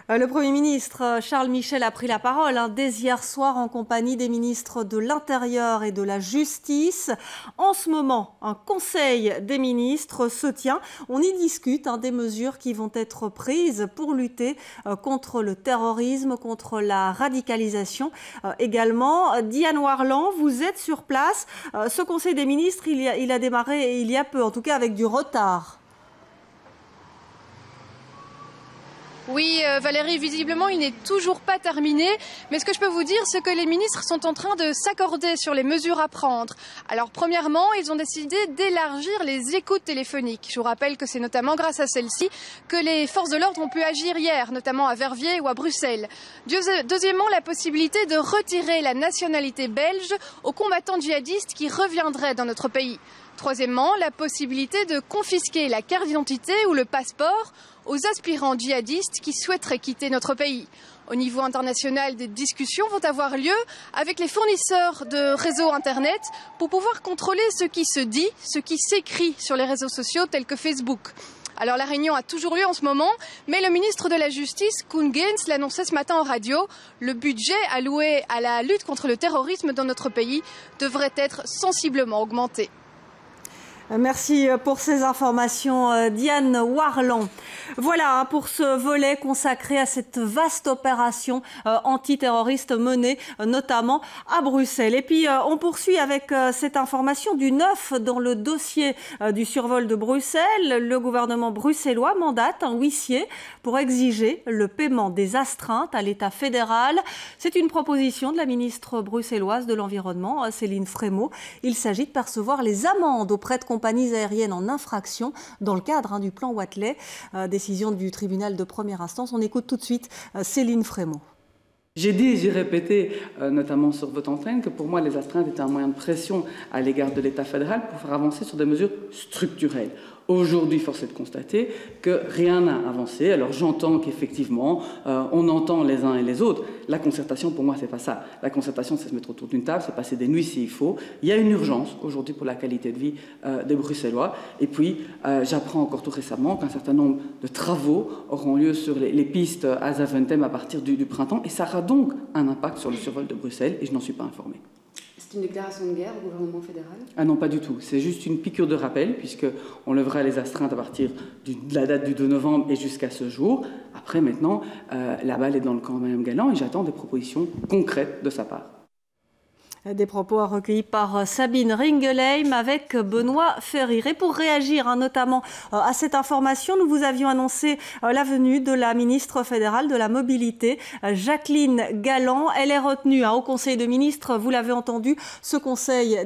Le Premier ministre Charles Michel a pris la parole dès hier soir en compagnie des ministres de l'Intérieur et de la Justice. En ce moment, un conseil des ministres se tient. On y discute des mesures qui vont être prises pour lutter contre le terrorisme, contre la radicalisation également. Diane Warland, vous êtes sur place. Ce conseil des ministres, il a démarré il y a peu, en tout cas avec du retard. Oui, Valérie, visiblement, il n'est toujours pas terminé. Mais ce que je peux vous dire, c'est que les ministres sont en train de s'accorder sur les mesures à prendre. Alors, premièrement, ils ont décidé d'élargir les écoutes téléphoniques. Je vous rappelle que c'est notamment grâce à celles-ci que les forces de l'ordre ont pu agir hier, notamment à Verviers ou à Bruxelles. Deuxièmement, la possibilité de retirer la nationalité belge aux combattants djihadistes qui reviendraient dans notre pays. Troisièmement, la possibilité de confisquer la carte d'identité ou le passeport aux aspirants djihadistes qui souhaiteraient quitter notre pays. Au niveau international, des discussions vont avoir lieu avec les fournisseurs de réseaux Internet pour pouvoir contrôler ce qui se dit, ce qui s'écrit sur les réseaux sociaux tels que Facebook. Alors la réunion a toujours lieu en ce moment, mais le ministre de la Justice, Koen Geens, l'annonçait ce matin en radio. Le budget alloué à la lutte contre le terrorisme dans notre pays devrait être sensiblement augmenté. Merci pour ces informations, Diane Warland. Voilà pour ce volet consacré à cette vaste opération antiterroriste menée notamment à Bruxelles. Et puis on poursuit avec cette information du neuf dans le dossier du survol de Bruxelles. Le gouvernement bruxellois mandate un huissier pour exiger le paiement des astreintes à l'État fédéral. C'est une proposition de la ministre bruxelloise de l'Environnement, Céline Frémaux. Il s'agit de percevoir les amendes auprès de compagnies aériennes en infraction dans le cadre du plan Watley, décision du tribunal de première instance. On écoute tout de suite Céline Frémaux. J'ai dit et j'ai répété, notamment sur votre antenne, que pour moi les astreintes étaient un moyen de pression à l'égard de l'État fédéral pour faire avancer sur des mesures structurelles. Aujourd'hui, force est de constater que rien n'a avancé. Alors j'entends qu'effectivement, on entend les uns et les autres. La concertation, pour moi, c'est pas ça. La concertation, c'est se mettre autour d'une table, c'est passer des nuits s'il faut. Il y a une urgence aujourd'hui pour la qualité de vie des Bruxellois. Et puis, j'apprends encore tout récemment qu'un certain nombre de travaux auront lieu sur les pistes à Zaventem à partir du printemps. Et ça aura donc un impact sur le survol de Bruxelles. Et je n'en suis pas informée. C'est une déclaration de guerre au gouvernement fédéral? Ah non, pas du tout. C'est juste une piqûre de rappel, puisqu'on lèvera les astreintes à partir de la date du 2 novembre et jusqu'à ce jour. Après, maintenant, la balle est dans le camp de Mme Galland et j'attends des propositions concrètes de sa part. Des propos recueillis par Sabine Ringelheim avec Benoît Ferrir. Et pour réagir notamment à cette information, nous vous avions annoncé la venue de la ministre fédérale de la Mobilité, Jacqueline Galland. Elle est retenue au Conseil de ministres, vous l'avez entendu, ce Conseil